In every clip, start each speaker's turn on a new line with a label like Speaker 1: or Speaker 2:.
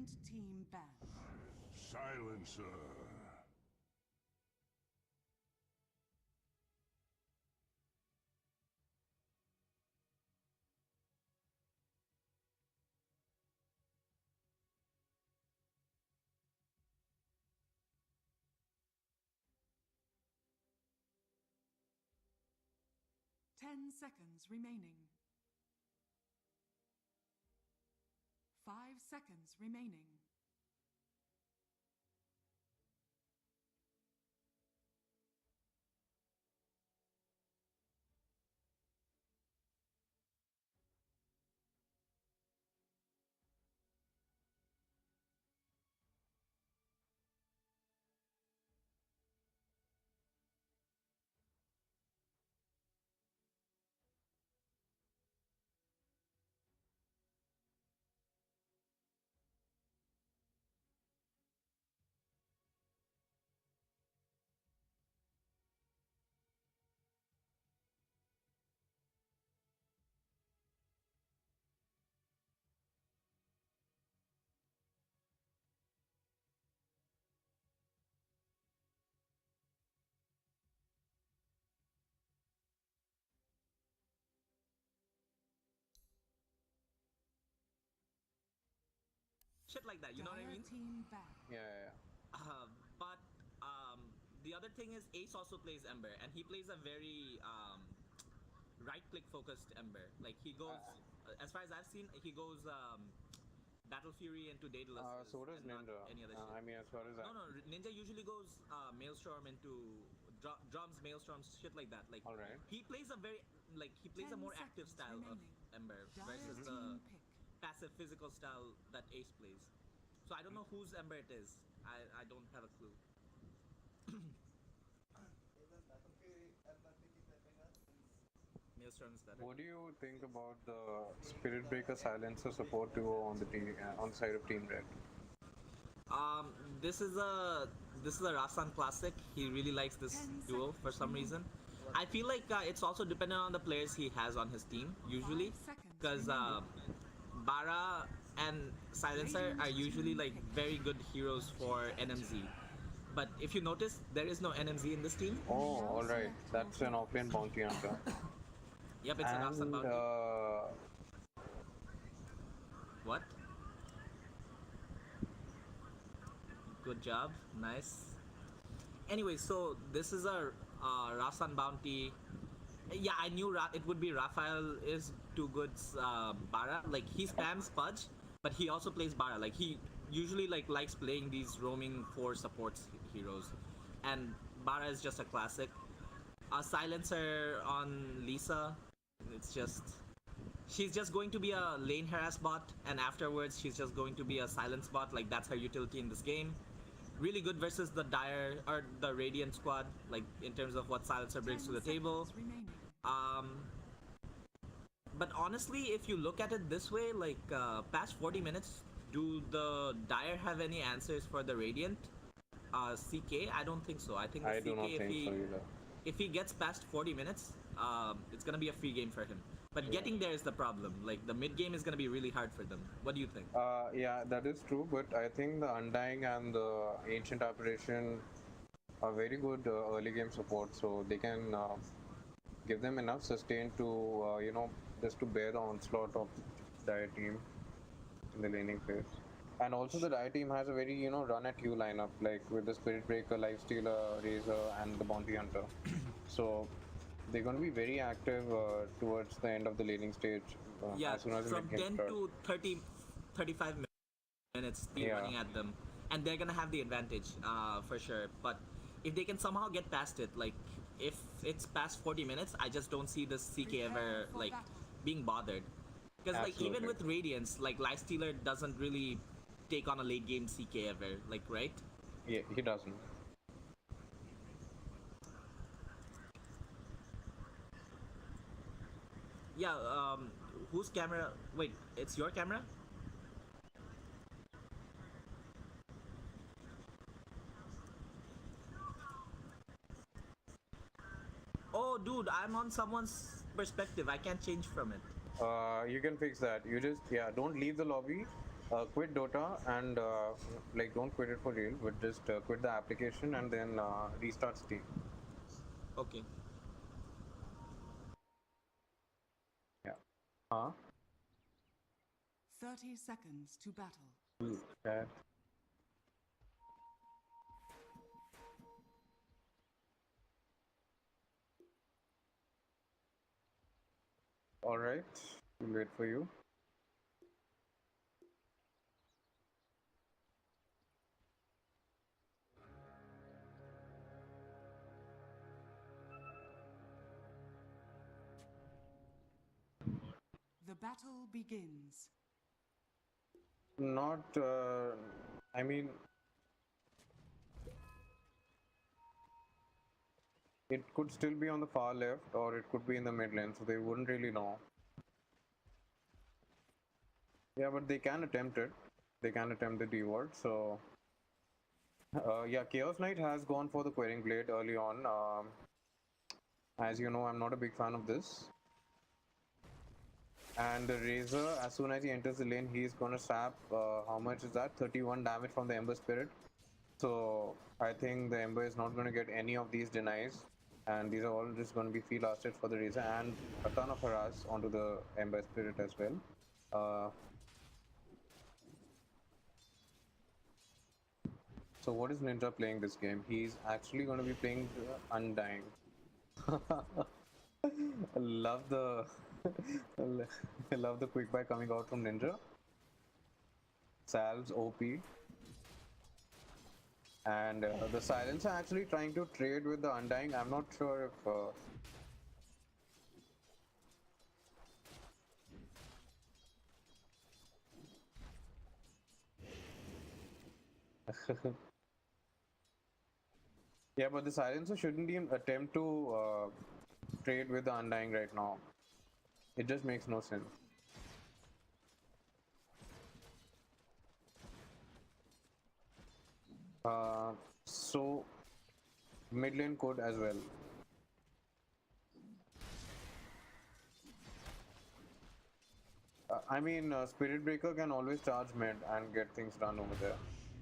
Speaker 1: Opponent team banned.
Speaker 2: Silencer.
Speaker 1: 10 seconds remaining. 5 seconds remaining.
Speaker 3: Shit like that, you know what I
Speaker 1: Dire
Speaker 3: mean?
Speaker 1: team banned.
Speaker 4: Yeah.
Speaker 3: But the other thing is Ace also plays Ember, and he plays a very right-click focused Ember. Like he goes, as far as I've seen, he goes Battle Fury into
Speaker 4: So
Speaker 3: Daedalus
Speaker 4: does
Speaker 3: and not
Speaker 4: Ninja.
Speaker 3: any other shit.
Speaker 4: I mean, as far as
Speaker 3: No,
Speaker 4: I.
Speaker 3: no, Ninja usually goes Maelstrom into drums, Maelstroms, shit like that. Like
Speaker 4: All right.
Speaker 3: he plays a very he plays a
Speaker 1: 10
Speaker 3: more active
Speaker 1: seconds
Speaker 3: style of
Speaker 1: remaining.
Speaker 3: Ember
Speaker 1: Dire
Speaker 3: versus the
Speaker 1: team pick.
Speaker 3: passive physical style that Ace plays. So I don't know whose Ember it is. I don't have a clue. Maelstrom is better.
Speaker 4: What do you think about the Spirit Breaker Silencer support duo on the team on the side of Team Red?
Speaker 3: This is a Rasan classic. He really likes this
Speaker 1: 10
Speaker 3: duo for some reason. I feel like it's also dependent on the players he has on his team usually,
Speaker 1: 5 seconds
Speaker 3: because
Speaker 1: remaining.
Speaker 3: Bara and Silencer are usually like very good heroes for NMZ. But if you notice, there is no NMZ in this team.
Speaker 4: Oh, all right. That's an offlane bounty hunter.
Speaker 3: Yep, it's a Rasan
Speaker 4: And
Speaker 3: bounty. What? Good job. Nice. Anyway, so this is a Rasan bounty. Yeah, I knew it would be Raphael is too good Bara. Like he spams Pudge, but he also plays Bara. Like he usually likes playing these roaming 4 supports heroes, and Bara is just a classic. A silencer on Lisa. It's just she's just going to be a lane harass bot, and afterwards she's just going to be a silence bot. Like that's her utility in this game. Really good versus the Dire or the Radiant squad, like in terms of what Silencer brings to the table. But honestly, if you look at it this way, like past 40 minutes, do the Dire have any answers for the Radiant? CK? I don't think so. I think the
Speaker 4: I
Speaker 3: CK,
Speaker 4: do not think so either.
Speaker 3: if he gets past 40 minutes, it's gonna be a free game for him. But getting there is the problem. Like the mid game is gonna be really hard for them. What do you think?
Speaker 4: Yeah, that is true, but I think the Undying and the Ancient Apparition are very good early game support, so they can give them enough sustain to, just to bear the onslaught of Dire team in the laning phase. And also the Dire team has a very, run at you lineup, like with the Spirit Breaker, Lifestealer, Razor, and the Bounty Hunter. So they're going to be very active towards the end of the laning stage. As soon as the
Speaker 3: from
Speaker 4: mid game
Speaker 3: 10
Speaker 4: starts.
Speaker 3: to 30, 35 minutes, be running at them. And they're gonna have the advantage, for sure. But if they can somehow get past it, like if it's past 40 minutes, I just don't see this CK ever like being bothered. Because like even with Radiance, like Lifestealer doesn't really take on a late game CK ever, like right?
Speaker 4: Yeah, he doesn't.
Speaker 3: Yeah, whose camera? Wait, it's your camera? Oh, dude, I'm on someone's perspective. I can't change from it.
Speaker 4: You can fix that. You just, don't leave the lobby. Quit Dota and like don't quit it for real, but just quit the application and then restart Steam.
Speaker 3: Okay.
Speaker 4: Yeah. Huh?
Speaker 1: 30 seconds to battle.
Speaker 4: Okay. All right. We'll wait for you.
Speaker 1: The battle begins.
Speaker 4: Not. I mean, it could still be on the far left, or it could be in the mid lane, so they wouldn't really know. Yeah, but they can attempt it. They can attempt the D word. So, yeah, Chaos Knight has gone for the Querying Blade early on. As you know, I'm not a big fan of this. And the Razor, as soon as he enters the lane, he's gonna sap. How much is that? 31 damage from the Ember Spirit. So I think the Ember is not gonna get any of these denies, and these are all just gonna be free lasted for the Razor and a ton of harass onto the Ember Spirit as well. So what is Ninja playing this game? He's actually gonna be playing Undying. Love the love the quick buy coming out from Ninja. Salves OP, and the Silencer actually trying to trade with the Undying. I'm not sure if yeah, but the Silencer shouldn't even attempt to trade with the Undying right now. It just makes no sense. So mid lane could as well. I mean, Spirit Breaker can always charge mid and get things done over there.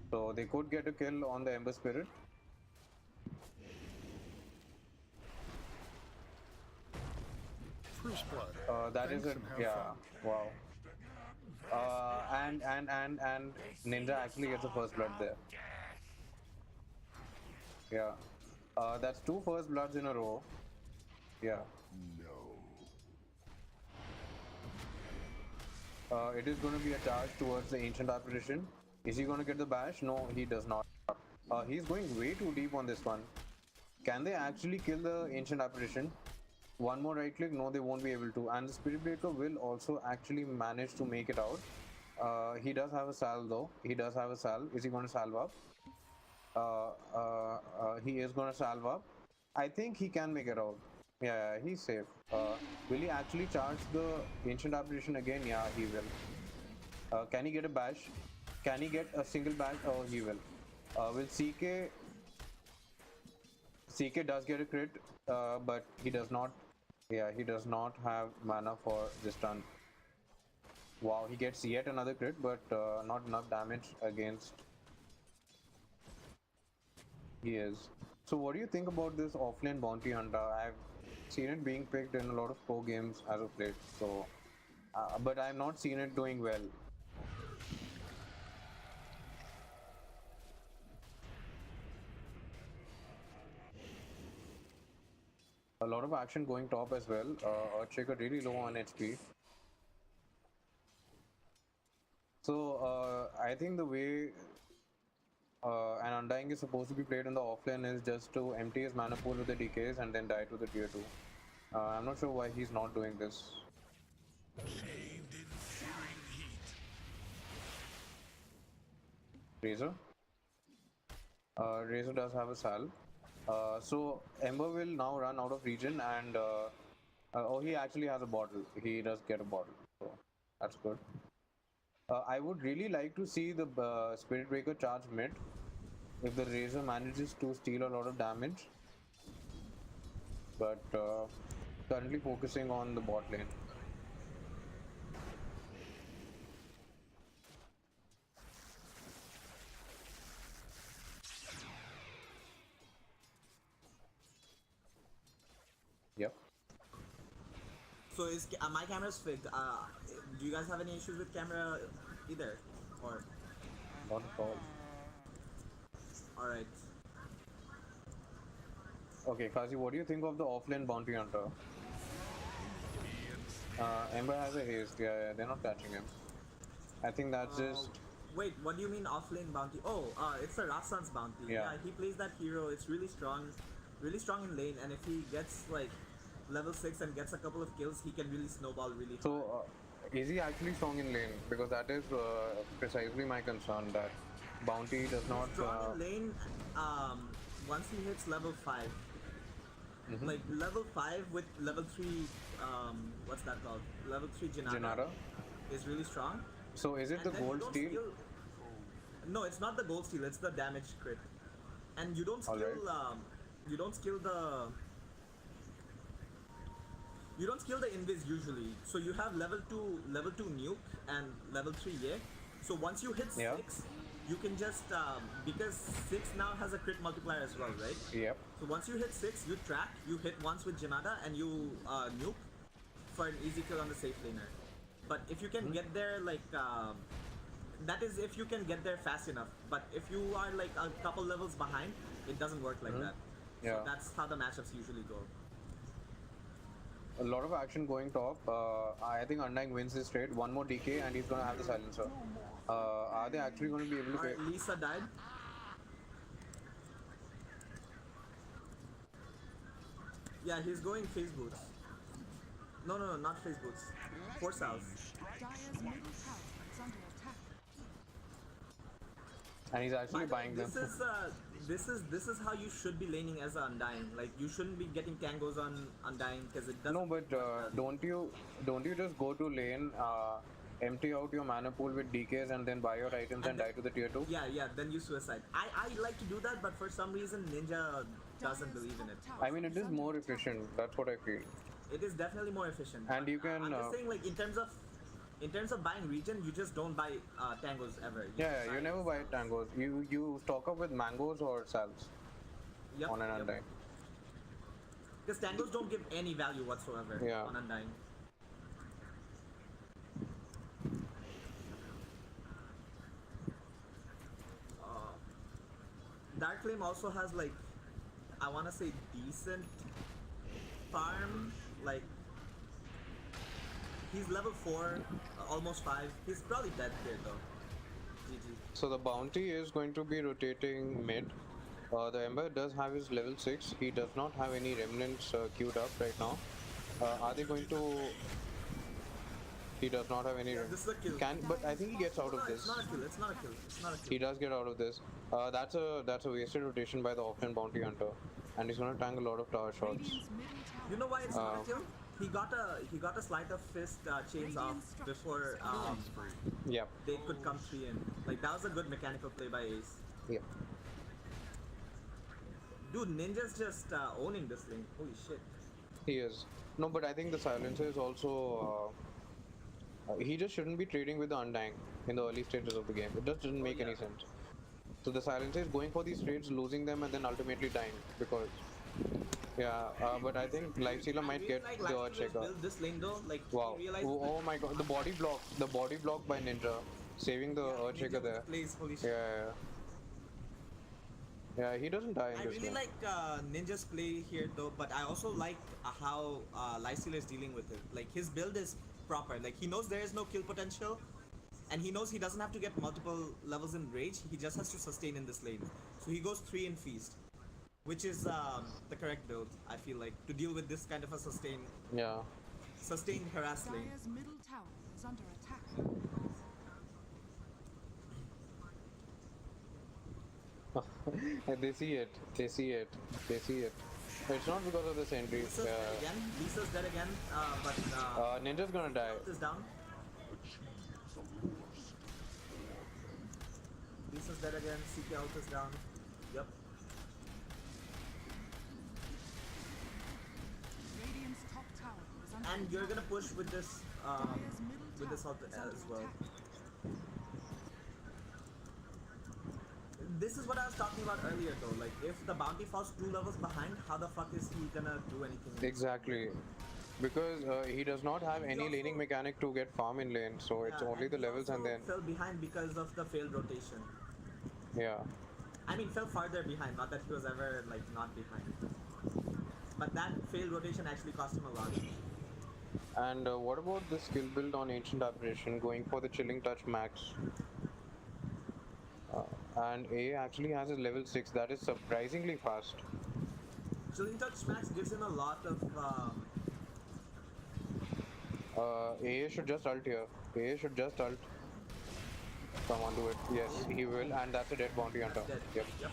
Speaker 4: So they could get a kill on the Ember Spirit.
Speaker 2: First blood.
Speaker 4: That is
Speaker 2: Thanks
Speaker 4: a
Speaker 2: and have
Speaker 4: yeah.
Speaker 2: fun.
Speaker 4: Wow. And Ninja actually gets a first blood there. Yeah. That's two first bloods in a row. Yeah. It is going to be a charge towards the Ancient Apparition. Is he going to get the bash? No, he does not. He's going way too deep on this one. Can they actually kill the Ancient Apparition? One more right click? No, they won't be able to. And the Spirit Breaker will also actually manage to make it out. He does have a salve though. He does have a salve. Is he going to salve up? He is going to salve up. I think he can make it out. Yeah, he's safe. Will he actually charge the Ancient Apparition again? Yeah, he will. Can he get a bash? Can he get a single bash? Oh, he will. Will CK does get a crit, but he does not. Yeah, he does not have mana for this turn. Wow, he gets yet another crit, but not enough damage against. He is. So, what do you think about this offlane bounty hunter? I've seen it being picked in a lot of pro games as of late. So, but I've not seen it doing well. A lot of action going top as well. Earthshaker really low on HP. So I think the way an Undying is supposed to be played in the offlane is just to empty his mana pool with the DKs and then die to the tier 2. I'm not sure why he's not doing this. Razor. Razor does have a salve. So Ember will now run out of region and oh, he actually has a bottle. He does get a bottle, so that's good. I would really like to see the Spirit Breaker charge mid if the Razor manages to steal a lot of damage, but currently focusing on the bot lane. Yep.
Speaker 3: So is my camera's fixed? Do you guys have any issues with camera either, or?
Speaker 4: Not at all.
Speaker 3: All right.
Speaker 4: Okay, Kazi, what do you think of the offlane bounty hunter? Ember has a haste. Yeah, they're not catching him. I think that's just.
Speaker 3: Wait, what do you mean offlane bounty? Oh, it's a Rasan's bounty.
Speaker 4: Yeah.
Speaker 3: He plays that hero. It's really strong in lane, and if he gets like level 6 and gets a couple of kills, he can really snowball really hard.
Speaker 4: So, is he actually strong in lane? Because that is precisely my concern. That bounty does not.
Speaker 3: Strong in lane. Once he hits level 5, like level 5 with level 3. What's that called? Level 3 Janata is really strong.
Speaker 4: So is it the gold steel?
Speaker 3: No, it's not the gold steel. It's the damage crit. And you don't skill.
Speaker 4: Alright.
Speaker 3: You don't skill the. You don't skill the invis usually. So you have level 2 nuke and level 3 yeah. So once you hit 6, you can just because 6 now has a crit multiplier as well, right?
Speaker 4: Yep.
Speaker 3: So once you hit 6, you track. You hit once with Janata and you nuke for an easy kill on the safe laner. But if you can get there like that is if you can get there fast enough. But if you are like a couple levels behind, it doesn't work like that.
Speaker 4: Yeah.
Speaker 3: So that's how the matchups usually go.
Speaker 4: A lot of action going top. I think Undying wins this trade. One more DK and he's gonna have the silencer. Are they actually going to be able to?
Speaker 3: Alright, Lisa died. Yeah, he's going phase boots. No, not phase boots. Force house.
Speaker 1: Dire's middle tower is under attack.
Speaker 4: And he's actually buying them.
Speaker 3: This is how you should be laning as an Undying. Like you shouldn't be getting tangos on Undying because it doesn't.
Speaker 4: No, but don't you just go to lane, empty out your mana pool with DKs and then buy your items and die to the tier 2?
Speaker 3: Yeah, then you suicide. I like to do that, but for some reason Ninja doesn't believe in it.
Speaker 4: I mean, it is more efficient. That's what I feel.
Speaker 3: It is definitely more efficient.
Speaker 4: And you can.
Speaker 3: I'm just saying, like in terms of buying regen, you just don't buy tangos ever.
Speaker 4: You never buy tangos. You stock up with mangoes or salves on an Undying.
Speaker 3: Because tangos don't give any value whatsoever on Undying. Dark Flame also has like, I want to say decent farm. Like he's level 4, almost 5. He's probably dead here though. GG.
Speaker 4: So the bounty is going to be rotating mid. The Ember does have his level 6. He does not have any remnants queued up right now. Are they going to? He does not have any.
Speaker 3: This is a kill.
Speaker 4: But I think he gets out of this.
Speaker 3: It's not a kill. It's not a kill.
Speaker 4: He does get out of this. That's a wasted rotation by the offlane bounty hunter, and he's gonna tank a lot of tower shots.
Speaker 1: Radiant's middle tower.
Speaker 3: You know why it's not a kill? He got a sleight of fist chains off before
Speaker 4: Yep.
Speaker 3: they could come 3 in. Like that was a good mechanical play by Ace.
Speaker 4: Yep.
Speaker 3: Dude, Ninja's just owning this thing. Holy shit.
Speaker 4: He is. No, but I think the silencer is also. He just shouldn't be trading with the Undying in the early stages of the game. It just doesn't make any sense. So the silencer is going for these trades, losing them, and then ultimately dying because. Yeah, but I think Lifestealer might get
Speaker 3: like
Speaker 4: the Earthshaker.
Speaker 3: build this lane though. Like
Speaker 4: Wow.
Speaker 3: he realized
Speaker 4: Oh my god, the body block by Ninja, saving the Earthshaker there.
Speaker 3: Plays, holy shit.
Speaker 4: Yeah, he doesn't die in
Speaker 3: I
Speaker 4: this
Speaker 3: really
Speaker 4: game.
Speaker 3: like Ninja's play here though, but I also like how Lifestealer is dealing with it. Like his build is proper. Like he knows there is no kill potential, and he knows he doesn't have to get multiple levels in rage. He just has to sustain in this lane. So he goes 3 in feast, which is the correct build. I feel like to deal with this kind of a sustain harass lane.
Speaker 1: Dire's middle tower is under attack.
Speaker 4: They see it. It's not because of the sentry.
Speaker 3: Lisa's dead again, but
Speaker 4: Ninja's gonna die.
Speaker 3: health is down. Lisa's dead again, CK health is down. Yep.
Speaker 1: Radiant's top tower is under
Speaker 3: And you're
Speaker 1: attack.
Speaker 3: gonna push with this
Speaker 1: Dire's middle tower
Speaker 3: ult
Speaker 1: is under
Speaker 3: as well.
Speaker 1: attack.
Speaker 3: This is is what I was talking about earlier though. Like if the bounty falls 2 levels behind, how the fuck is he gonna do anything?
Speaker 4: Exactly. Because he does not have
Speaker 3: He
Speaker 4: any
Speaker 3: also-
Speaker 4: laning mechanic to get farm in lane, so it's
Speaker 3: Yeah,
Speaker 4: only
Speaker 3: and
Speaker 4: the
Speaker 3: he
Speaker 4: levels and
Speaker 3: also
Speaker 4: then
Speaker 3: fell behind because of the failed rotation.
Speaker 4: yeah.
Speaker 3: I mean, fell farther behind. Not that he was ever like not behind, but that failed rotation actually cost him a lot.
Speaker 4: And what about the skill build on Ancient Aberration going for the Chilling Touch max? And A actually has a level 6 that is surprisingly fast.
Speaker 3: Chilling Touch Max gives him a lot of.
Speaker 4: AA should just ult here. AA should just ult. Come on, do it. Yes, he will, and that's a dead bounty hunter.
Speaker 3: That's dead.
Speaker 4: Yep.
Speaker 3: Yep.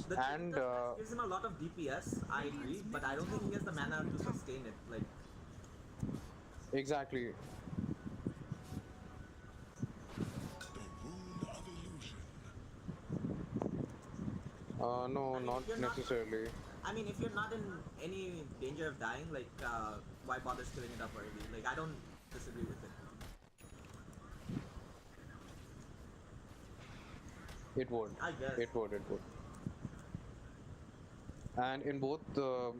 Speaker 3: The
Speaker 4: And
Speaker 3: Chilling Touch Max gives him a lot of DPS. I agree, but I don't think he has the mana to sustain it. Like.
Speaker 4: exactly. No,
Speaker 3: I mean,
Speaker 4: not
Speaker 3: if you're
Speaker 4: necessarily.
Speaker 3: I mean, if you're not in any danger of dying, like, why bother skilling it up already? Like, I don't disagree with it.
Speaker 4: It would.
Speaker 3: I guess.
Speaker 4: It would. It would. And in both the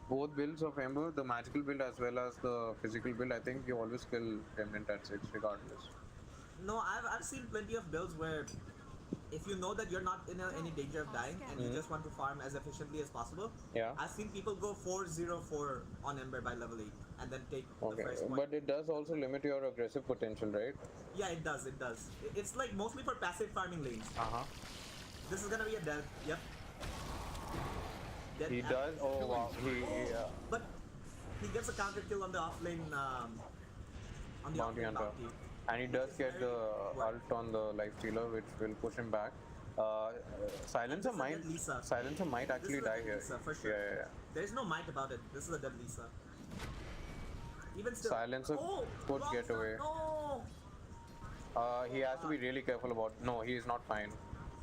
Speaker 4: both builds of Ember, the magical build as well as the physical build, I think you always kill Remnant at 6 regardless.
Speaker 3: No, I've seen plenty of builds where if you know that you're not in any danger of dying and you just want to farm as efficiently as possible,
Speaker 4: Yeah.
Speaker 3: I've seen people go 4-0-4 on Ember by level 8 and then take the
Speaker 4: Okay,
Speaker 3: first point.
Speaker 4: but it does also limit your aggressive potential, right?
Speaker 3: Yeah, it does, it does. It's like mostly for passive farming lanes.
Speaker 4: Uh-huh.
Speaker 3: This is gonna be a dead, yep. Dead
Speaker 4: He
Speaker 3: at-
Speaker 4: does. Oh wow.
Speaker 3: But he gets a counter kill on the offlane, on the
Speaker 4: Bounty
Speaker 3: offlane
Speaker 4: hunter.
Speaker 3: bounty.
Speaker 4: And he does
Speaker 3: It's
Speaker 4: get the
Speaker 3: very-
Speaker 4: ult on the lifestealer, which will push him back. Silencer
Speaker 3: This is a
Speaker 4: might
Speaker 3: dead Lisa.
Speaker 4: Silencer might
Speaker 3: This
Speaker 4: actually
Speaker 3: is a
Speaker 4: die
Speaker 3: dead
Speaker 4: here.
Speaker 3: Lisa, for sure.
Speaker 4: Yeah.
Speaker 3: There is no might about it. This is a dead Lisa. Even still.
Speaker 4: Silencer could
Speaker 3: wrong
Speaker 4: get
Speaker 3: shot,
Speaker 4: away.
Speaker 3: No.
Speaker 4: He has to be really careful about. No, he is not fine.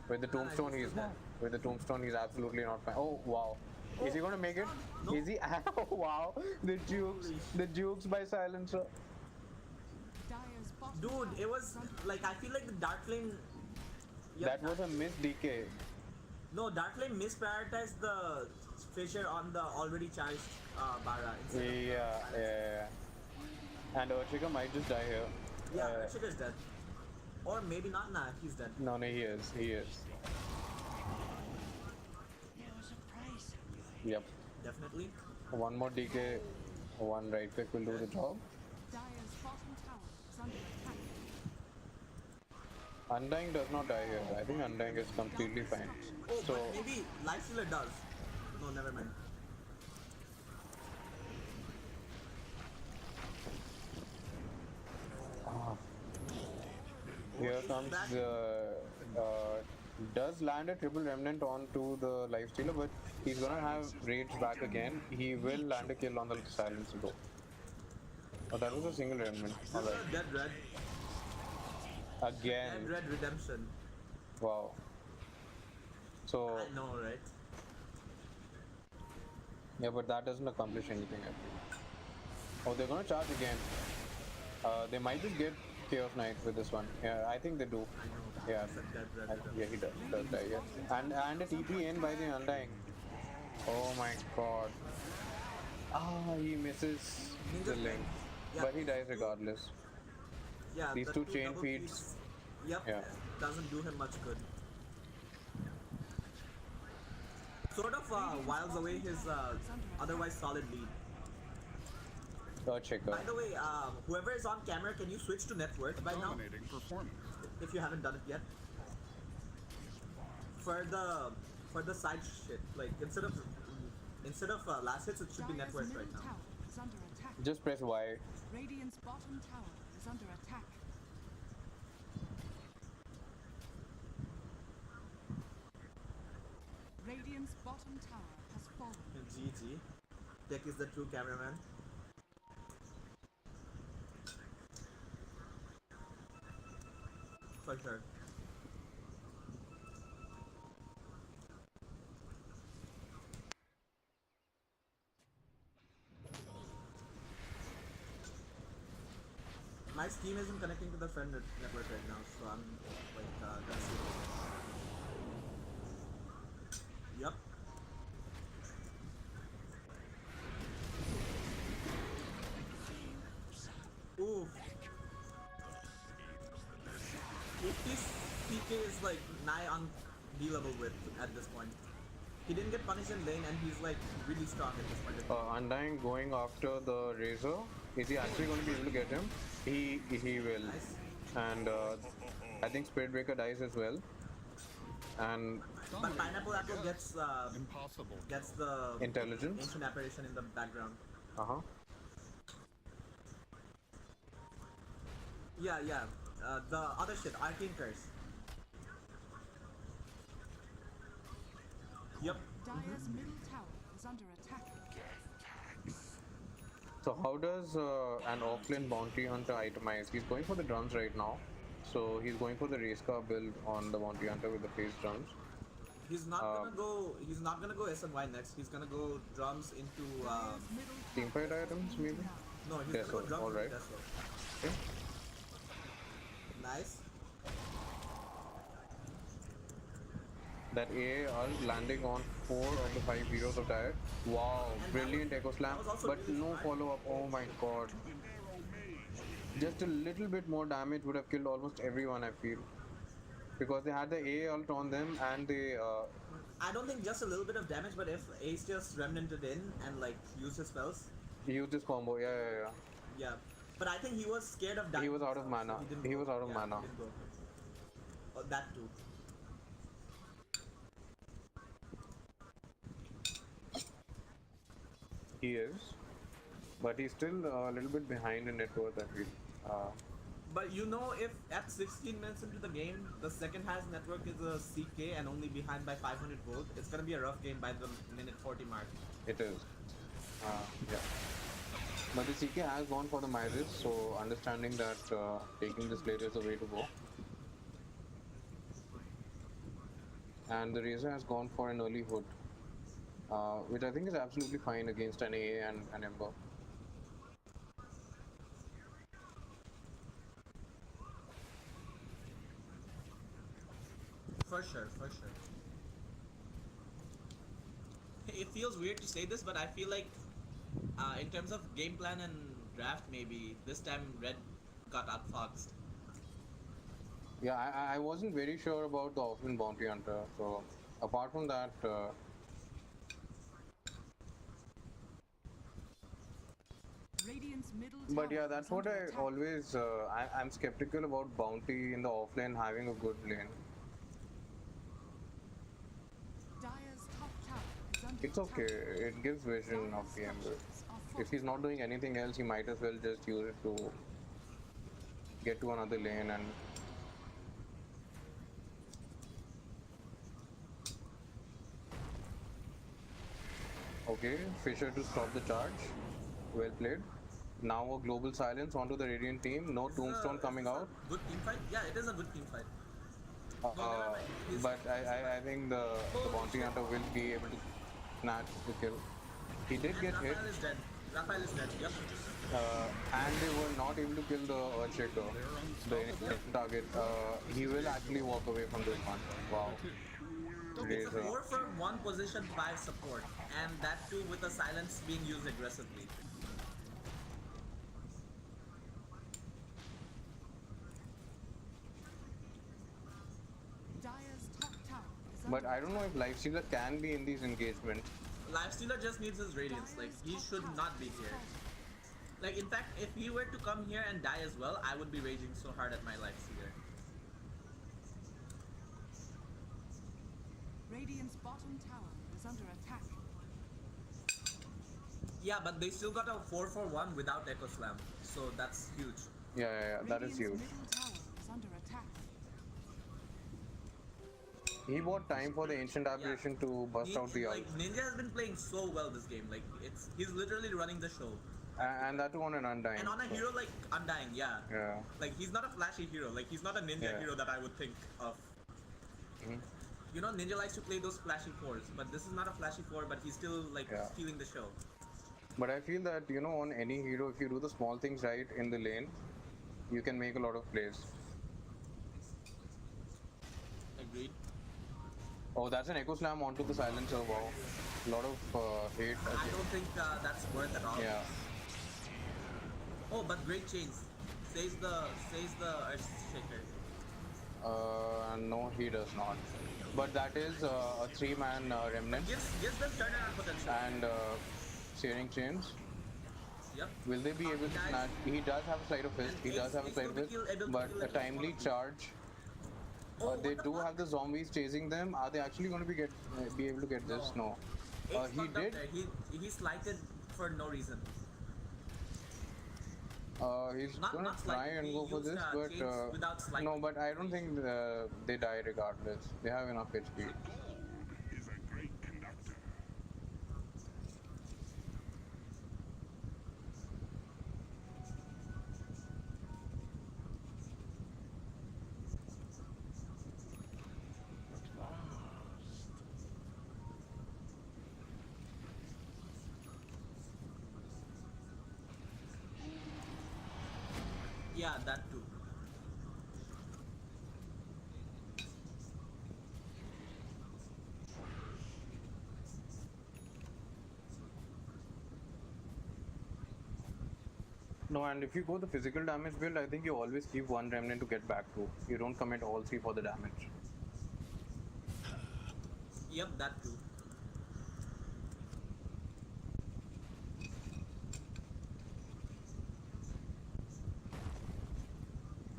Speaker 4: With the
Speaker 3: No, no,
Speaker 4: tombstone,
Speaker 3: he's
Speaker 4: he's
Speaker 3: still
Speaker 4: not.
Speaker 3: dead.
Speaker 4: With the tombstone, he's absolutely not fine. Oh wow. Is he gonna make it?
Speaker 3: No.
Speaker 4: Is he? Oh wow. The jukes.
Speaker 3: Holy
Speaker 4: The jukes by Silencer.
Speaker 1: Dire's bottom
Speaker 3: Dude,
Speaker 1: tower
Speaker 3: it was
Speaker 1: is under
Speaker 3: like I feel like the Dark Flame.
Speaker 4: That was a miss DK.
Speaker 3: No, Dark Flame misprioritized the fissure on the already charged Bara instead of
Speaker 4: Yeah. And Urchika might just die here.
Speaker 3: Yeah, Sugar's dead. Or maybe not. Nah, he's dead.
Speaker 4: No, he is. He is. Yep.
Speaker 3: Definitely.
Speaker 4: One more DK, one right click will do the job.
Speaker 1: Dire's bottom tower is under attack.
Speaker 4: Undying does not die here. I think Undying is completely fine.
Speaker 3: Oh,
Speaker 4: So,
Speaker 3: but maybe Lifestealer does. No, never mind.
Speaker 4: here comes does land a triple remnant onto the lifestealer, but he's gonna have rage back again. He will land a kill on the silencer though. Oh, that was a single remnant.
Speaker 3: This
Speaker 4: Alright.
Speaker 3: is a Dead Red.
Speaker 4: Again.
Speaker 3: Dead Red Redemption.
Speaker 4: Wow. So,
Speaker 3: I know, right?
Speaker 4: yeah, but that doesn't accomplish anything, I think. Oh, they're gonna charge again. They might just get Chaos Knight with this one. Yeah, I think they do.
Speaker 3: I know.
Speaker 4: Yeah.
Speaker 3: It's a Dead Red Redemption.
Speaker 4: Yeah, he does die, yeah. And a TP in by the Undying. Oh my god. He misses the link.
Speaker 3: Yeah,
Speaker 4: But he dies
Speaker 3: these two-
Speaker 4: regardless.
Speaker 3: Yeah,
Speaker 4: These
Speaker 3: the
Speaker 4: two chain
Speaker 3: double
Speaker 4: feeds.
Speaker 3: Yep,
Speaker 4: Yeah.
Speaker 3: doesn't do him much good. Sort of whiles away his otherwise solid lead.
Speaker 4: Checker.
Speaker 3: By the way, whoever is on camera, can you switch to net worth by now?
Speaker 2: Dominating performance.
Speaker 3: If you haven't done it yet. For the side shit, like instead of last hits, it should be net
Speaker 1: Dire's
Speaker 3: worth
Speaker 1: middle
Speaker 3: right now.
Speaker 1: tower is under attack.
Speaker 4: Just press Y.
Speaker 1: Radiant's bottom tower is under attack. Radiant's bottom tower has fallen.
Speaker 3: GG. Tech is the true cameraman. For sure. My Steam isn't connecting to the friend network right now, so I'm like gonna see. Yep. Oof. If this CK is like nigh on D level with at this point. He didn't get punished in lane and he's like really strong at this point.
Speaker 4: Undying going after the Razor. Is he actually going to be able to get him? He will.
Speaker 3: Nice.
Speaker 4: And I think Spirit Breaker dies as well. And
Speaker 3: But Pineapple Apple gets
Speaker 2: Impossible.
Speaker 3: gets the
Speaker 4: intelligence.
Speaker 3: ancient apparition in the background. Yeah. The other shit, Arcane Curse. Yep.
Speaker 1: Dire's middle tower is under attack.
Speaker 4: So how does an offlane bounty hunter itemize? He's going for the drums right now. So he's going for the race car build on the bounty hunter with the phase drums.
Speaker 3: He's not gonna go. He's not gonna go SNY next. He's gonna go drums into.
Speaker 1: Dire's middle
Speaker 4: Teamfight
Speaker 1: tower is
Speaker 4: items,
Speaker 1: under
Speaker 4: maybe?
Speaker 1: attack.
Speaker 3: No, he's
Speaker 4: Yeah,
Speaker 3: gonna go
Speaker 4: so,
Speaker 3: drums
Speaker 4: alright.
Speaker 3: into Tesla.
Speaker 4: Okay.
Speaker 3: Nice.
Speaker 4: That AA ult landing on 4 of the 5 heroes of Dire. Wow,
Speaker 3: And
Speaker 4: brilliant
Speaker 3: that
Speaker 4: Echo
Speaker 3: was
Speaker 4: Slam,
Speaker 3: also
Speaker 4: but
Speaker 3: really
Speaker 4: no
Speaker 3: smart.
Speaker 4: follow up. Oh my god. Just a little bit more damage would have killed almost everyone, I feel. Because they had the AA ult on them and they.
Speaker 3: I don't think just a little bit of damage, but if Ace just remnanted in and like used his spells,
Speaker 4: He used this combo, yeah.
Speaker 3: yeah. But I think he was scared of dying.
Speaker 4: He was out of
Speaker 3: himself, so
Speaker 4: mana.
Speaker 3: didn't
Speaker 4: He
Speaker 3: go.
Speaker 4: was out of
Speaker 3: Yeah,
Speaker 4: mana.
Speaker 3: he didn't go. Oh, that too.
Speaker 4: He is. But he's still a little bit behind in net worth, I feel.
Speaker 3: But you know, if at 16 minutes into the game, the second highest network is a CK and only behind by 500 gold, it's gonna be a rough game by the minute 40 mark.
Speaker 4: It is. Yeah. But the CK has gone for the Mises, so understanding that taking this later is the way to go. And the Razor has gone for an early hood, which I think is absolutely fine against an AA and an Ember.
Speaker 3: For sure. It feels weird to say this, but I feel like in terms of game plan and draft, maybe this time Red got outfoxed.
Speaker 4: Yeah, I wasn't very sure about the offlane bounty hunter, so apart from that,
Speaker 1: Radiant's middle
Speaker 4: but
Speaker 1: tower
Speaker 4: yeah,
Speaker 1: is
Speaker 4: that's what
Speaker 1: under
Speaker 4: I
Speaker 1: attack.
Speaker 4: always, I'm skeptical about bounty in the offlane having a good lane.
Speaker 1: Dire's top tower is under
Speaker 4: It's okay,
Speaker 1: attack.
Speaker 4: it gives vision of the Ember.
Speaker 1: Structures are
Speaker 4: If he's not doing anything else, he might as well just use it to get to another lane and okay, Fisher to stop the charge. Well played. Now a global silence onto the Radiant team. No tombstone coming out.
Speaker 3: Good team fight? Yeah, it is a good team fight.
Speaker 4: But I think the bounty hunter will be able to snatch the kill. He did get hit,
Speaker 3: Raphael is dead. Raphael is dead, yep.
Speaker 4: and they were not able to kill the Earthshaker, the initial target. He will actually walk away from this one. Wow.
Speaker 3: It's a
Speaker 4: Razor.
Speaker 3: 4 for 1 position 5 support, and that too with the silence being used aggressively.
Speaker 1: Dire's top tower is
Speaker 4: But
Speaker 1: under
Speaker 4: I don't know if Lifestealer can be in these engagements.
Speaker 3: Lifestealer just needs his radiance, like he should not be here. Like in fact, if he were to come here and die as well, I would be raging so hard at my Lifestealer.
Speaker 1: Radiant's bottom tower is under attack.
Speaker 3: Yeah, but they still got a 4 for 1 without Echo Slam, so that's huge.
Speaker 4: Yeah, that is huge.
Speaker 1: Radiant's middle tower is under attack.
Speaker 4: He bought time for the Ancient Apparition to bust out the ult.
Speaker 3: Like Ninja has been playing so well this game, like he's literally running the show.
Speaker 4: And that too on an Undying.
Speaker 3: And on a hero like Undying, yeah.
Speaker 4: Yeah.
Speaker 3: Like he's not a flashy hero, like he's not a ninja
Speaker 4: Yeah.
Speaker 3: hero that I would think of.
Speaker 4: Mhm.
Speaker 3: You know, Ninja likes to play those flashy fours, but this is not a flashy four, but he's still like
Speaker 4: Yeah.
Speaker 3: stealing the show.
Speaker 4: But I feel that, on any hero, if you do the small things right in the lane, you can make a lot of plays.
Speaker 3: Agreed.
Speaker 4: Oh, that's an echo slam onto the silencer. Wow, a lot of hate.
Speaker 3: I don't think that's worth at all.
Speaker 4: Yeah.
Speaker 3: Oh, but great chains. Says the Earth Shaker.
Speaker 4: No, he does not. But that is a 3-man remnant
Speaker 3: Gives them turnaround potential.
Speaker 4: and searing chains.
Speaker 3: Yep.
Speaker 4: Will they be able to
Speaker 3: Nice.
Speaker 4: snatch? He does have a sleight of fist. He
Speaker 3: And
Speaker 4: does have a
Speaker 3: it's
Speaker 4: sleight of
Speaker 3: able
Speaker 4: fist,
Speaker 3: to kill
Speaker 4: but
Speaker 3: every
Speaker 4: a
Speaker 3: single
Speaker 4: timely
Speaker 3: one of
Speaker 4: charge.
Speaker 3: Oh, what
Speaker 4: They
Speaker 3: the
Speaker 4: do
Speaker 3: fuck?
Speaker 4: have the zombies chasing them. Are they actually going to be able to get this? No.
Speaker 3: It's
Speaker 4: He
Speaker 3: fucked up
Speaker 4: did.
Speaker 3: there. He slighted for no reason.
Speaker 4: He's
Speaker 3: Not-
Speaker 4: gonna
Speaker 3: not
Speaker 4: try
Speaker 3: slighted.
Speaker 4: and
Speaker 3: He
Speaker 4: go for
Speaker 3: used,
Speaker 4: this, but
Speaker 3: chains without slighting.
Speaker 4: no. But I don't think they die regardless. They have enough HP.
Speaker 2: Is a great conductor.
Speaker 3: Yeah, that too.
Speaker 4: No, and if you go the physical damage build, I think you always keep one remnant to get back to. You don't commit all 3 for the damage.
Speaker 3: Yep, that too.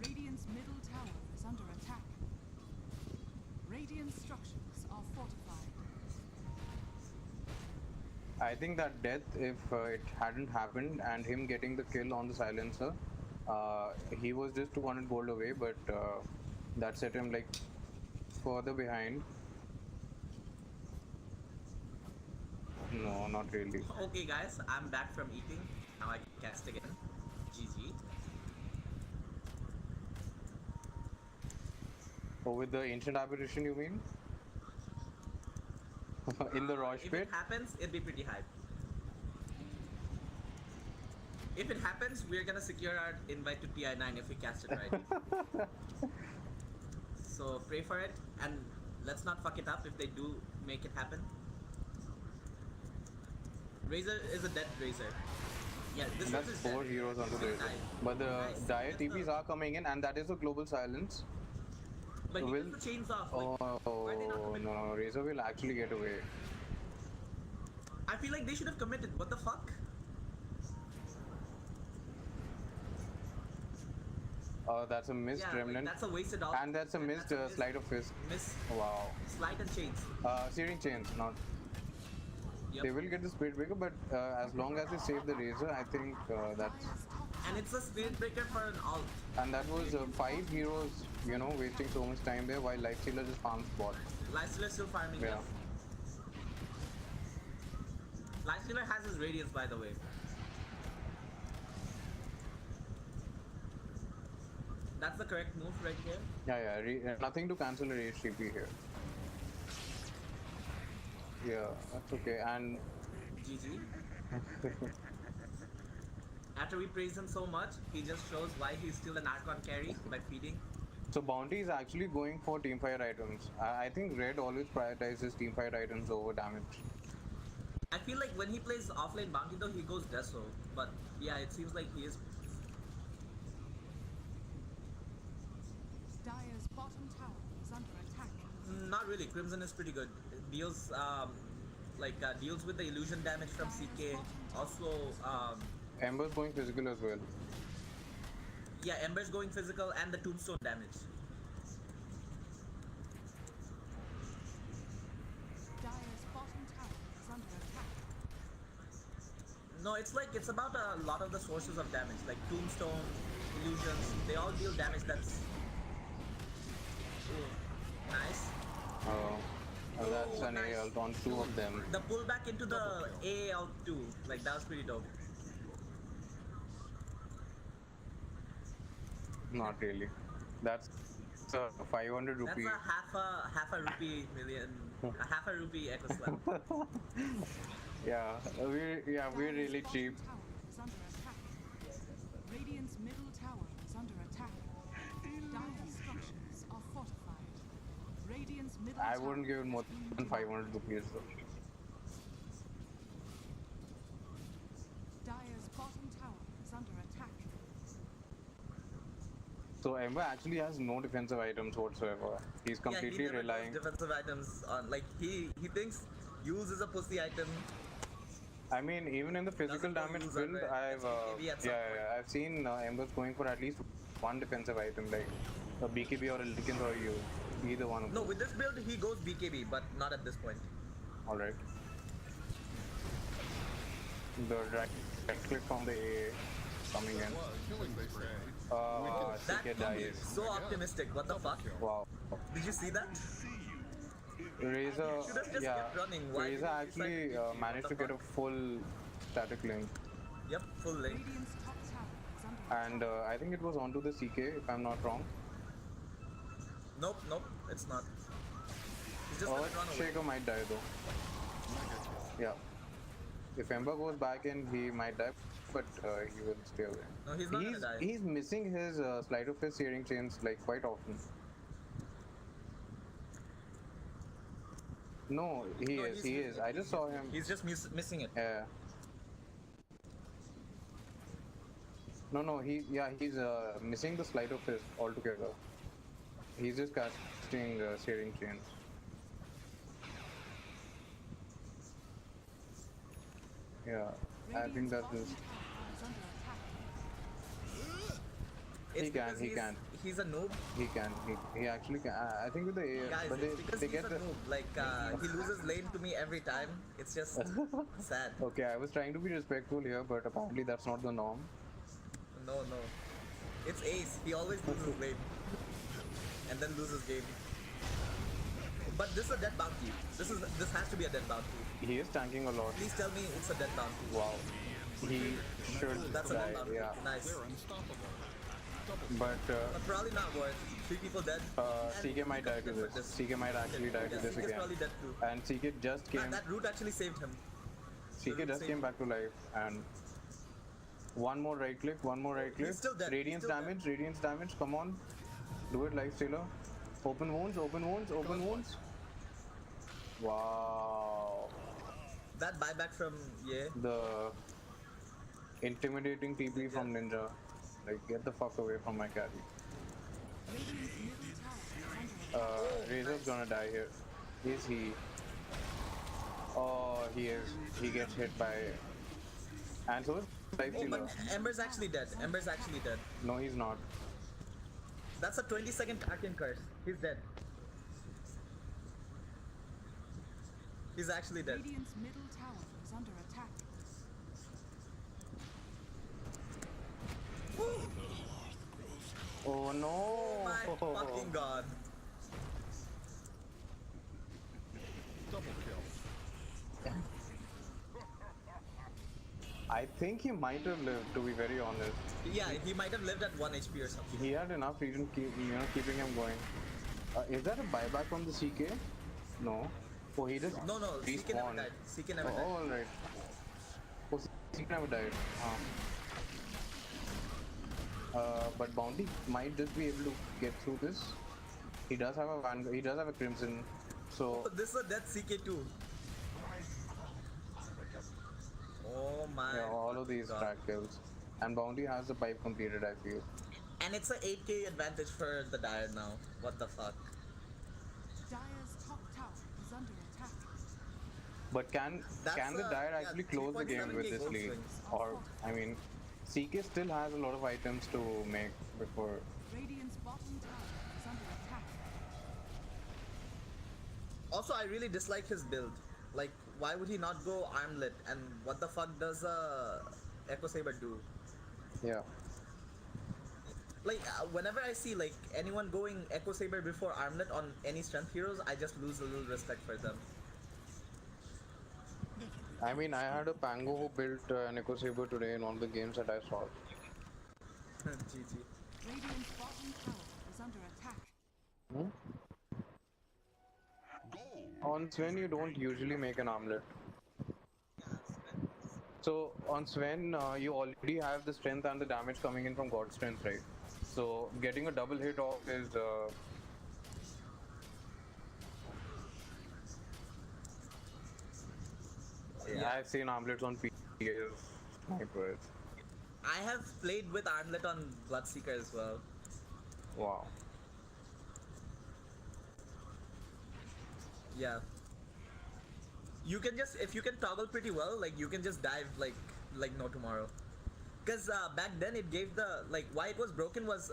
Speaker 1: Radiant's middle tower is under attack. Radiant structures are fortified.
Speaker 4: I think that death, if it hadn't happened and him getting the kill on the silencer, he was just 200 gold away, but that set him like further behind. No, not really.
Speaker 3: Okay, guys, I'm back from eating. Now I can cast again. GG.
Speaker 4: Oh, with the ancient aberration, you mean? In the Rosh
Speaker 3: If
Speaker 4: pit?
Speaker 3: it happens, it'd be pretty hype. If it happens, we're gonna secure our invite to TI9 if we cast it right. So pray for it, and let's not fuck it up if they do make it happen. Razor is a dead Razor. Yeah, this
Speaker 4: That's
Speaker 3: Razor's
Speaker 4: 4
Speaker 3: dead.
Speaker 4: heroes onto the
Speaker 3: Nice.
Speaker 4: Razor. But the
Speaker 3: Nice.
Speaker 4: dire
Speaker 3: Gets the-
Speaker 4: TPs are coming in, and that is a global silence.
Speaker 3: But he
Speaker 4: will-
Speaker 3: gets the chains off. Like, why they not
Speaker 4: Oh,
Speaker 3: commit?
Speaker 4: no, Razor will actually get away.
Speaker 3: I feel like they should have committed. What the fuck?
Speaker 4: That's a missed
Speaker 3: Yeah, like,
Speaker 4: remnant.
Speaker 3: that's a wasted off.
Speaker 4: And that's a missed sleight of fist.
Speaker 3: Miss
Speaker 4: Wow.
Speaker 3: slide and chains.
Speaker 4: Searing chains, not.
Speaker 3: Yep.
Speaker 4: They will get the spirit breaker, but as long as they save the Razor, I think that's.
Speaker 1: Dire's top
Speaker 3: And it's a spirit breaker for an alt.
Speaker 4: And that was 5 heroes, wasting so much time there while Lifestealer just farms bot.
Speaker 3: Lifestealer still farming.
Speaker 4: Yeah.
Speaker 3: Yes. Lifestealer has his radiance, by the way. That's the correct move right here.
Speaker 4: Yeah. Nothing to cancel a rage TP here. Yeah, that's okay. And
Speaker 3: GG. After we praise him so much, he just shows why he's still an Archon carry by feeding.
Speaker 4: so Bounty is actually going for teamfire items. I think Red always prioritizes teamfire items over damage.
Speaker 3: I feel like when he plays offlane Bounty though, he goes Deso. But yeah, it seems like he is.
Speaker 1: Dire's bottom tower is under attack.
Speaker 3: Not really. Crimson is pretty good. It deals deals with the illusion damage from CK. Also,
Speaker 4: Ember's going physical as well.
Speaker 3: yeah, Ember's going physical and the tombstone damage.
Speaker 1: Dire's bottom tower is under attack.
Speaker 3: No, it's about a lot of the sources of damage, like tombstone, illusions. They all deal damage that's Ooh, nice.
Speaker 4: That's an
Speaker 3: nice.
Speaker 4: A ult on 2 of them.
Speaker 3: The pullback into the AAL too, like that was pretty dope.
Speaker 4: Not really. That's a 500
Speaker 3: That's
Speaker 4: rupee.
Speaker 3: a half a rupee million, a half a rupee echo slam.
Speaker 4: we're
Speaker 1: Dire's
Speaker 4: really
Speaker 1: bottom
Speaker 4: cheap.
Speaker 1: tower is under attack. Radiant's middle tower is under attack.
Speaker 4: I wouldn't give it more than 500 rupees though.
Speaker 1: Dire's bottom tower is under attack.
Speaker 4: So Ember actually has no defensive items whatsoever. He's completely
Speaker 3: yeah, he never
Speaker 4: relying.
Speaker 3: goes defensive items on, like, he thinks use is a pussy item.
Speaker 4: I mean, even in the physical
Speaker 3: Doesn't go
Speaker 4: damage
Speaker 3: use
Speaker 4: build,
Speaker 3: under
Speaker 4: I've
Speaker 3: BKB at some point.
Speaker 4: I've seen Embers going for at least one defensive item, like a BKB or a Likens or you, either one of
Speaker 3: No,
Speaker 4: them.
Speaker 3: with this build he goes BKB, but not at this point.
Speaker 4: All right. The right click from the A coming in.
Speaker 3: That
Speaker 4: CK dies.
Speaker 3: so optimistic. What the fuck?
Speaker 4: Wow.
Speaker 3: Did you see that?
Speaker 4: Razor,
Speaker 3: Should have just
Speaker 4: yeah.
Speaker 3: kept running. Why
Speaker 4: Razor
Speaker 3: did he
Speaker 4: actually
Speaker 3: decide to BKB?
Speaker 4: managed
Speaker 3: What
Speaker 4: to
Speaker 3: the
Speaker 4: get a
Speaker 3: fuck?
Speaker 4: full static link,
Speaker 3: Yep, full link.
Speaker 1: Radiant's top tower is under
Speaker 4: and I think it was onto the CK if I'm not wrong.
Speaker 3: Nope, it's not. He's just gonna run away.
Speaker 4: Shaker might die though. Yeah. If Ember goes back in, he might die, but he will stay away.
Speaker 3: No, he's not gonna die.
Speaker 4: He's missing his sleight of fist searing chains like quite often. No, he
Speaker 3: No,
Speaker 4: is.
Speaker 3: he's
Speaker 4: He
Speaker 3: using
Speaker 4: is.
Speaker 3: it,
Speaker 4: I
Speaker 3: he's
Speaker 4: just saw
Speaker 3: using
Speaker 4: him.
Speaker 3: it. He's just missing it.
Speaker 4: Yeah. No, he's missing the sleight of fist altogether. He's just casting searing chains. Yeah, I think that's
Speaker 1: bottom
Speaker 4: just.
Speaker 1: tower is under attack.
Speaker 3: It's
Speaker 4: He can,
Speaker 3: because
Speaker 4: he can.
Speaker 3: He's a noob.
Speaker 4: He can. He actually can. I think with the A,
Speaker 3: Guys,
Speaker 4: but
Speaker 3: it's because
Speaker 4: they
Speaker 3: he's
Speaker 4: get
Speaker 3: a
Speaker 4: the.
Speaker 3: noob. Like, he loses lane to me every time. It's just sad.
Speaker 4: Okay, I was trying to be respectful here, but apparently that's not the norm.
Speaker 3: No. It's Ace. He always loses lane. And then loses game. But this is a dead bounty. This has to be a dead bounty.
Speaker 4: He is tanking a lot.
Speaker 3: Please tell me it's a dead bounty.
Speaker 4: Wow. He should
Speaker 3: That's a
Speaker 4: die.
Speaker 3: dead bounty.
Speaker 4: Yeah,
Speaker 3: Nice.
Speaker 4: but
Speaker 3: But probably not worth. 3 people dead. And
Speaker 4: CK might die to
Speaker 3: for
Speaker 4: this. CK might actually die to
Speaker 3: Yeah,
Speaker 4: this
Speaker 3: CK is
Speaker 4: again.
Speaker 3: probably dead too.
Speaker 4: And CK just came.
Speaker 3: Man, that root actually saved him.
Speaker 4: CK just came back to life, and one more right click.
Speaker 3: He's still dead.
Speaker 4: Radiance damage. Come on, do it, Lifestealer. Open wounds. Wow.
Speaker 3: That buyback from
Speaker 4: The intimidating TP from Ninja. Like, get the fuck away from my carry.
Speaker 1: Radiant's middle tower is under attack.
Speaker 4: Razor's gonna die here. Is he? Oh, he is. He gets hit by. And so is
Speaker 3: Oh,
Speaker 4: Lifestealer.
Speaker 3: but Ember's actually dead.
Speaker 4: No, he's not.
Speaker 3: That's a 20-second Arcane Curse. He's dead. He's actually dead.
Speaker 1: Radiant's middle tower is under attack.
Speaker 4: Oh no!
Speaker 3: My fucking god.
Speaker 4: I think he might have lived, to be very honest.
Speaker 3: Yeah, he might have lived at 1 HP or something.
Speaker 4: He had enough reason keeping him going. Is that a buyback from the CK? No. Oh, he just
Speaker 3: No, CK never
Speaker 4: respawned.
Speaker 3: died. CK never
Speaker 4: Oh,
Speaker 3: died.
Speaker 4: alright. Oh, CK never died. But Bounty might just be able to get through this. He does have a Vanguard, he does have a Crimson. So,
Speaker 3: Oh, this is a dead CK too. Oh my.
Speaker 4: yeah, all of these
Speaker 3: God.
Speaker 4: track kills. And Bounty has the pipe completed, I feel.
Speaker 3: And it's a 8k advantage for the Dire now. What the fuck?
Speaker 1: Dire's top tower is under attack.
Speaker 4: But can the Dire actually close the game
Speaker 3: 3.7K
Speaker 4: with this
Speaker 3: gold
Speaker 4: lead?
Speaker 3: swings.
Speaker 4: Or, I mean, CK still has a lot of items to make before.
Speaker 1: Radiant's bottom tower is under attack.
Speaker 3: Also, I really dislike his build. Like, why would he not go armlet? And what the fuck does Echo Saber do?
Speaker 4: Yeah.
Speaker 3: Like, whenever I see like anyone going Echo Saber before armlet on any strength heroes, I just lose a little respect for them.
Speaker 4: I mean, I had a Pango who built an Echo Saber today in one of the games that I saw.
Speaker 3: GG.
Speaker 1: Radiant's bottom tower is under attack.
Speaker 4: Hmm? On Sven, you don't usually make an armlet. So on Sven, you already have the strength and the damage coming in from God Strength, right? So getting a double hit off is
Speaker 3: Yeah.
Speaker 4: I've seen armlets on PS snipers.
Speaker 3: I have played with Armlet on Bloodseeker as well.
Speaker 4: Wow.
Speaker 3: Yeah. You can just, if you can toggle pretty well, like you can just dive like no tomorrow. Because back then it gave the, like why it was broken was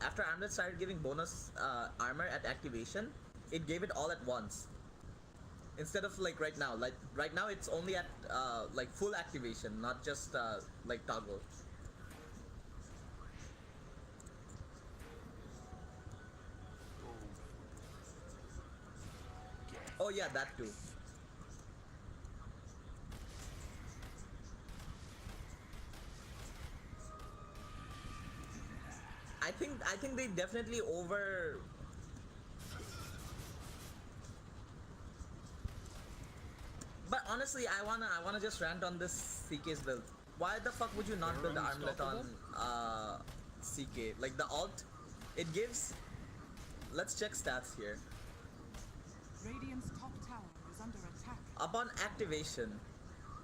Speaker 3: after Armlet started giving bonus armor at activation, it gave it all at once. Instead of like right now it's only at like full activation, not just like toggle. Oh yeah, that too. I think they definitely over. But honestly, I wanna just rant on this CK's build. Why the fuck would you not build the armlet on CK? Like the alt, it gives. Let's check stats here.
Speaker 1: Radiant's top tower is under attack.
Speaker 3: Upon activation,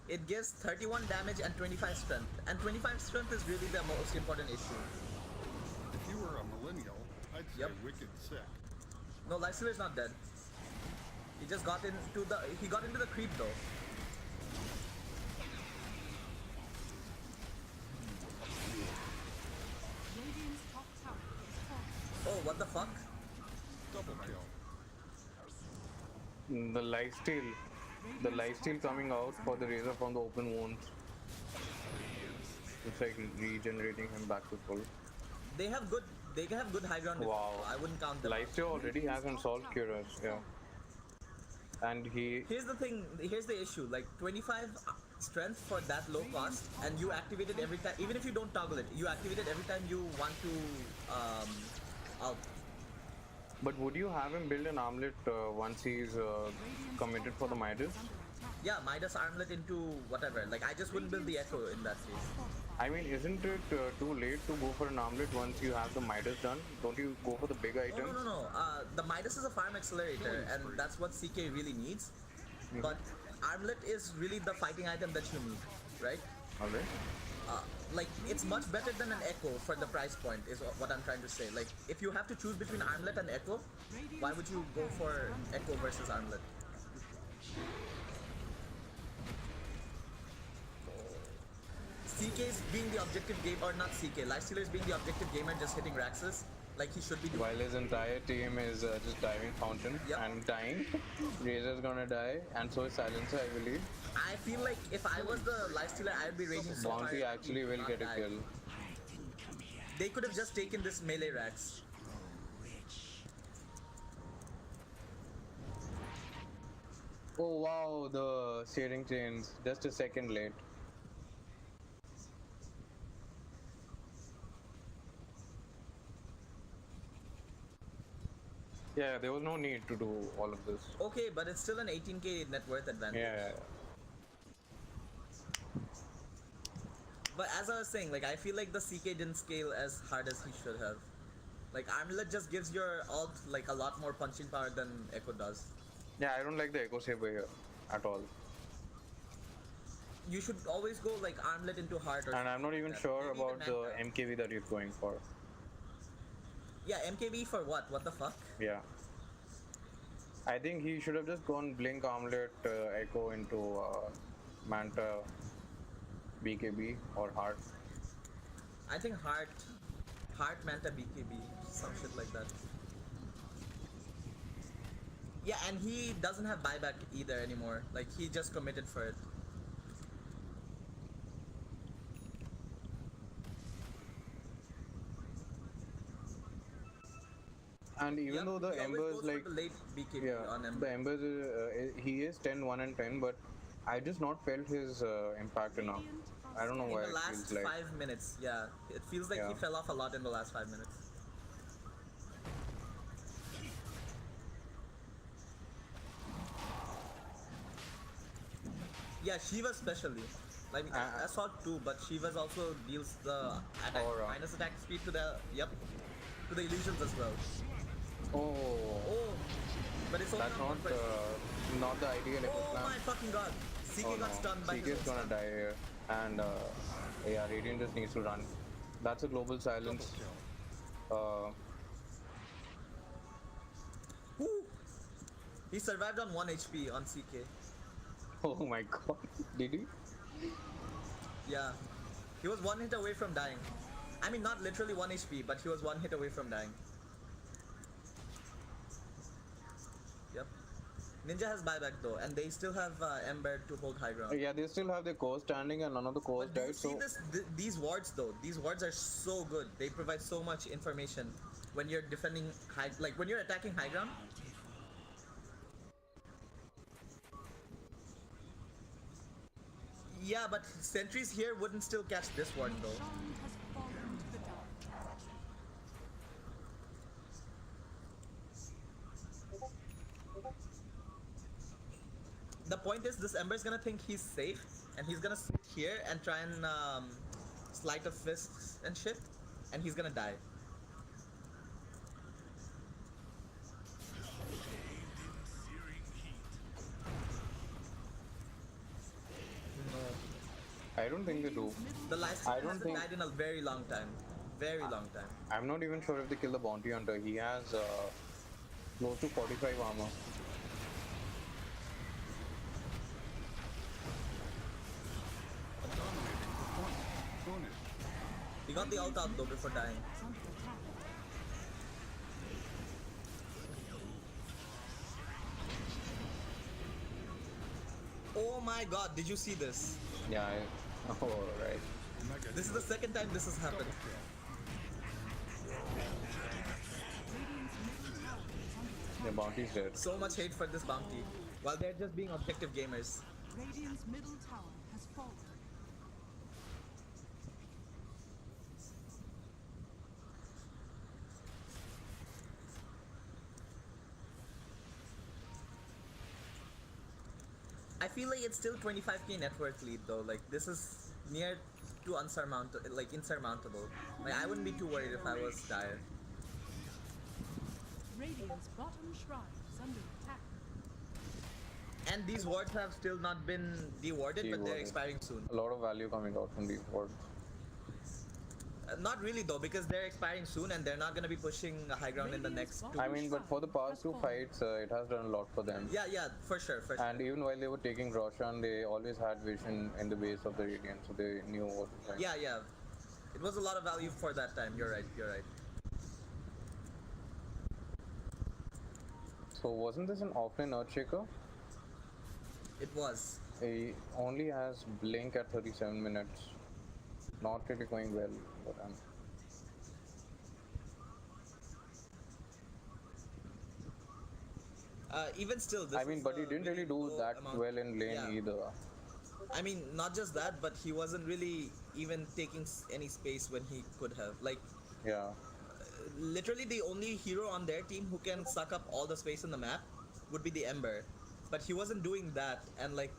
Speaker 3: it gives 31 damage and 25 strength. And 25 strength is really the most important issue.
Speaker 2: If you were a millennial, I'd say
Speaker 3: Yep.
Speaker 2: wicked sick.
Speaker 3: No, Lifestealer's not dead. He just got into the creep though.
Speaker 1: Radiant's top tower is falling.
Speaker 3: Oh, what the fuck?
Speaker 2: Double kill.
Speaker 4: The lifesteal coming out for the Razor from the open wounds. It's like regenerating him back to full.
Speaker 3: They have good high ground.
Speaker 4: Wow.
Speaker 3: Defense. I wouldn't count them out.
Speaker 4: Lifesteal already has Unsolved Cures, yeah. And
Speaker 3: Here's the issue, like 25 strength for that low cost, and you activate it every time, even if you don't toggle it, you activate it every time you want to out.
Speaker 4: But would you have him build an armlet once he's committed for the Midas?
Speaker 3: Yeah, Midas armlet into whatever, like I just wouldn't build the Echo in that case.
Speaker 4: I mean, isn't it too late to go for an armlet once you have the Midas done? Don't you go for the big
Speaker 3: Oh,
Speaker 4: items?
Speaker 3: no. The Midas is a farm accelerator, and that's what CK really needs. But armlet is really the fighting item that you need, right?
Speaker 4: Alright.
Speaker 3: Like it's much better than an Echo for the price point is what I'm trying to say. Like if you have to choose between armlet and Echo, why would you go for Echo versus armlet? CK is being the objective game, or not CK, Lifestealer is being the objective gamer, just hitting Raxus like he should be doing.
Speaker 4: While his entire team is just diving fountain
Speaker 3: Yep.
Speaker 4: and dying, Razor's gonna die, and so is Silencer, I believe.
Speaker 3: I feel like if I was the Lifestealer, I'd be raging so hard.
Speaker 4: Bounty actually will
Speaker 3: not
Speaker 4: get a
Speaker 3: die.
Speaker 4: kill.
Speaker 3: They could have just taken this melee Rax.
Speaker 4: Oh wow, the searing chains, just a second late. Yeah, there was no need to do all of this.
Speaker 3: Okay, but it's still an 18k net worth advantage.
Speaker 4: Yeah.
Speaker 3: But as I was saying, like I feel like the CK didn't scale as hard as he should have. Like Armlet just gives your ult like a lot more punching power than Echo does.
Speaker 4: Yeah, I don't like the Echo Saber here at all.
Speaker 3: You should always go like Armlet into heart or
Speaker 4: And I'm not even
Speaker 3: like that.
Speaker 4: sure
Speaker 3: Maybe
Speaker 4: about
Speaker 3: even
Speaker 4: the
Speaker 3: Manta.
Speaker 4: MKV that he's going for.
Speaker 3: Yeah, MKB for what? What the fuck?
Speaker 4: Yeah. I think he should have just gone Blink Armlet, Echo into Manta, BKB or Heart.
Speaker 3: I think Heart Manta BKB, some shit like that. Yeah, and he doesn't have buyback either anymore. Like he just committed for it.
Speaker 4: And even
Speaker 3: Yep,
Speaker 4: though the
Speaker 3: he always
Speaker 4: Embers
Speaker 3: goes for
Speaker 4: like
Speaker 3: the late BKB
Speaker 4: yeah,
Speaker 3: on him.
Speaker 4: the Embers he is 10, 1 and 10, but I just not felt his impact enough. I don't know why
Speaker 3: In the
Speaker 4: it
Speaker 3: last
Speaker 4: feels like.
Speaker 3: 5 minutes, yeah. It feels like he
Speaker 4: Yeah.
Speaker 3: fell off a lot in the last 5 minutes. Yeah, Shiva especially. Like Assault too, but Shiva's also deals the attack
Speaker 4: Aura.
Speaker 3: minus attack speed to the to the illusions as well.
Speaker 4: Oh,
Speaker 3: Oh, but it's only
Speaker 4: that's
Speaker 3: on one person.
Speaker 4: not the ideal Echo
Speaker 3: Oh
Speaker 4: Slam.
Speaker 3: my fucking god! CK
Speaker 4: Oh
Speaker 3: got
Speaker 4: no,
Speaker 3: stunned by
Speaker 4: CK
Speaker 3: his
Speaker 4: is
Speaker 3: own
Speaker 4: gonna
Speaker 3: stun.
Speaker 4: die here, and yeah, Radiant just needs to run. That's a global
Speaker 2: Double
Speaker 4: silence.
Speaker 2: kill.
Speaker 3: Woo! He survived on 1 HP on CK.
Speaker 4: Oh my god, did he?
Speaker 3: Yeah. He was 1 hit away from dying. I mean, not literally 1 HP, but he was 1 hit away from dying. Yep. Ninja has buyback though, and they still have Ember to hold high ground.
Speaker 4: Yeah, they still have their core standing, and none of the cores
Speaker 3: But do you
Speaker 4: died.
Speaker 3: see
Speaker 4: So
Speaker 3: this? These wards though, these wards are so good. They provide so much information when you're defending high, like when you're attacking high ground. Yeah, but sentries here wouldn't still catch this ward though.
Speaker 1: Sean has fallen to the dark.
Speaker 3: The point is, this Ember's gonna think he's safe, and he's gonna sit here and try and sleight of fists and shit, and he's gonna die.
Speaker 4: I don't think they do.
Speaker 3: The last
Speaker 4: I
Speaker 3: time
Speaker 4: don't
Speaker 3: hasn't
Speaker 4: think-
Speaker 3: died in a very long time. Very long time.
Speaker 4: I'm not even sure if they kill the bounty hunter. He has close to 45 armor.
Speaker 2: Dominating.
Speaker 3: He got the ult out though before dying.
Speaker 1: It's under attack.
Speaker 3: Oh my god, did you see this?
Speaker 4: Yeah. Oh right.
Speaker 2: Mega
Speaker 3: This is the second time this has happened.
Speaker 2: double kill.
Speaker 1: Radiant's middle tower is under attack.
Speaker 4: The bounty's dead.
Speaker 3: So much hate for this bounty, while they're just being objective gamers.
Speaker 1: Radiant's middle tower has fallen.
Speaker 3: I feel like it's still 25k net worth lead though. Like this is near to unsurmountable, like insurmountable. Like I wouldn't be too worried if I was dire.
Speaker 1: Radiant's bottom shrine is under attack.
Speaker 3: And these wards have still not been dewarded, but they're
Speaker 4: Dewarded.
Speaker 3: expiring soon.
Speaker 4: A lot of value coming out from these wards.
Speaker 3: Not really though, because they're expiring soon and they're not gonna be pushing a high ground in the next two.
Speaker 4: I mean, but for the past two fights, it has done a lot for them.
Speaker 3: Yeah, for sure.
Speaker 4: And even while they were taking Roshan, they always had vision in the base of the Radiant, so they knew what was going.
Speaker 3: Yeah. It was a lot of value for that time. You're right.
Speaker 4: So wasn't this an offlane Earthshaker?
Speaker 3: It was.
Speaker 4: He only has Blink at 37 minutes. Not really going well for them.
Speaker 3: Even still, this
Speaker 4: I mean,
Speaker 3: is
Speaker 4: but he
Speaker 3: a
Speaker 4: didn't
Speaker 3: really
Speaker 4: really do
Speaker 3: low
Speaker 4: that
Speaker 3: amount.
Speaker 4: well in lane
Speaker 3: Yeah.
Speaker 4: either.
Speaker 3: I mean, not just that, but he wasn't really even taking any space when he could have. Like,
Speaker 4: Yeah.
Speaker 3: literally the only hero on their team who can suck up all the space in the map would be the Ember. But he wasn't doing that, and like,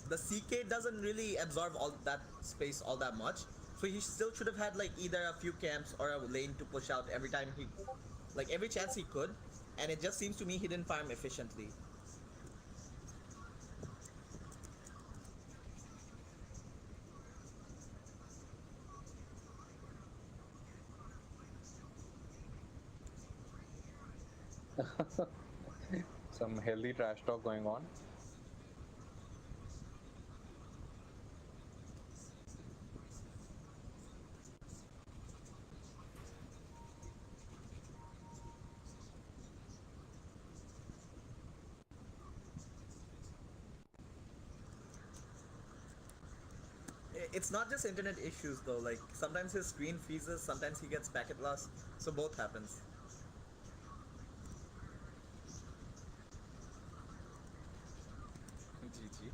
Speaker 3: the CK doesn't really absorb all that space all that much. So he still should have had like either a few camps or a lane to push out every time he, like every chance he could. And it just seems to me he didn't farm efficiently.
Speaker 4: Some healthy trash talk going on.
Speaker 3: It's not just internet issues though, like sometimes his screen freezes, sometimes he gets packet loss, so both happens. GG.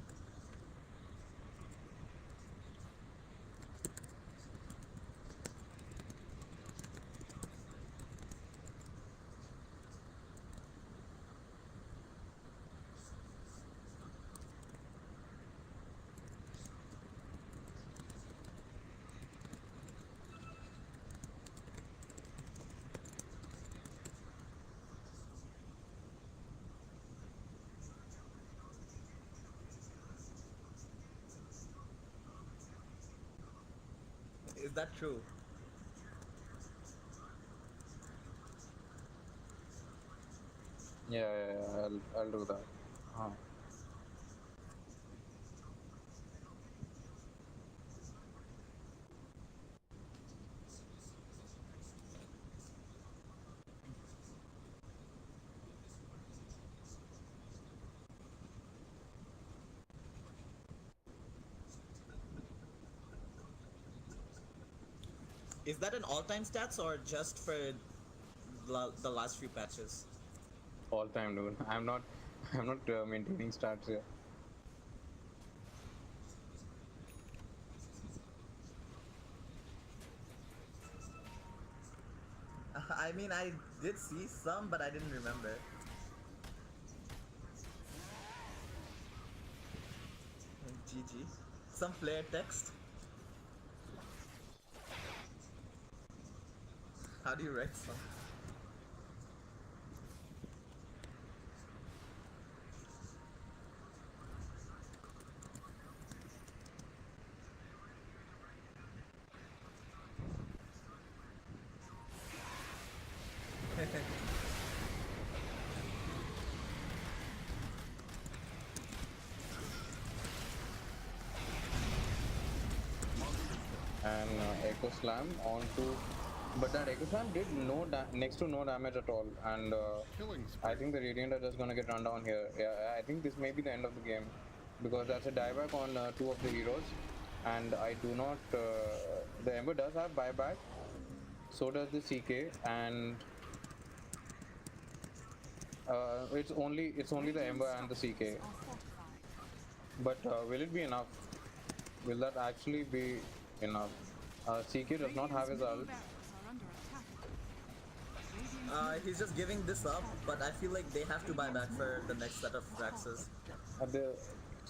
Speaker 3: Is that true?
Speaker 4: Yeah, I'll do that. Huh.
Speaker 3: Is that an all-time stats or just for the last few patches?
Speaker 4: All time, dude. I'm not maintaining stats here.
Speaker 3: I mean, I did see some, but I didn't remember. GG. Some player text. How do you write some?
Speaker 4: And Echo Slam onto, but that Echo Slam did next to no damage at all, and
Speaker 2: Killing spree.
Speaker 4: I think the Radiant are just gonna get run down here. Yeah, I think this may be the end of the game because that's a dieback on two of the heroes, and I do not. The Ember does have buyback, so does the CK, and it's only the Ember and the CK.
Speaker 1: Are fortified.
Speaker 4: But will it be enough? Will that actually be enough? CK does not have his ult.
Speaker 1: Barracks are under attack. Radiant's
Speaker 3: He's just giving this up, but I feel like they have to buy back for the next set of Raxes.
Speaker 4: The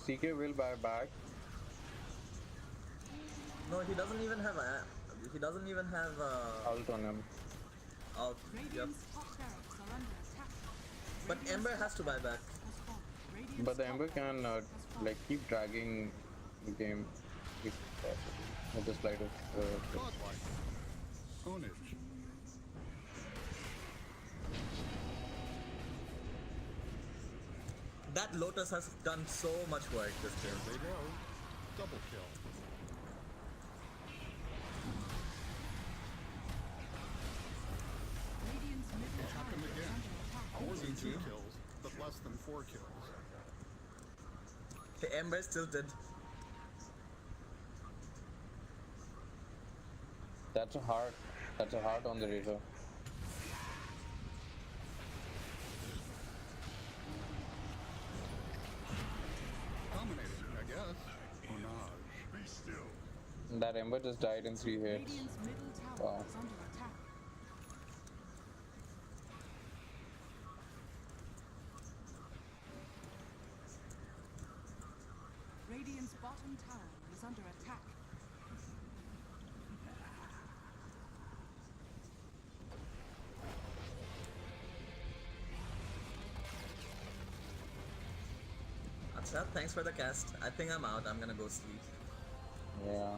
Speaker 4: CK will buy back.
Speaker 3: No, he doesn't even have a. He doesn't even have
Speaker 4: Ult on him.
Speaker 3: Yep.
Speaker 1: Radiant's top barracks are under attack.
Speaker 3: But Ember has to buy back.
Speaker 1: Has fallen. Radiant's
Speaker 4: But the
Speaker 1: top
Speaker 4: Ember can
Speaker 1: barracks has fallen.
Speaker 4: like keep dragging the game if possible with the slightest.
Speaker 2: Godlike. Ownage.
Speaker 3: That Lotus has done so much work this game.
Speaker 2: There they go. Double kill.
Speaker 1: Radiant's middle
Speaker 2: Attack him
Speaker 1: tower is
Speaker 2: again.
Speaker 1: under attack.
Speaker 2: More than 2
Speaker 3: GG.
Speaker 2: kills, but less than 4 kills.
Speaker 3: The Ember's tilted.
Speaker 4: That's a heart. That's a heart on the Razor.
Speaker 2: Dominating, I guess. Onage.
Speaker 4: That Ember just died in 3 hits.
Speaker 1: Radiant's middle tower
Speaker 4: Wow.
Speaker 1: is under attack. Radiant's bottom tower is under attack.
Speaker 3: Acha, thanks for the cast. I think I'm out. I'm gonna go sleep.
Speaker 4: Yeah.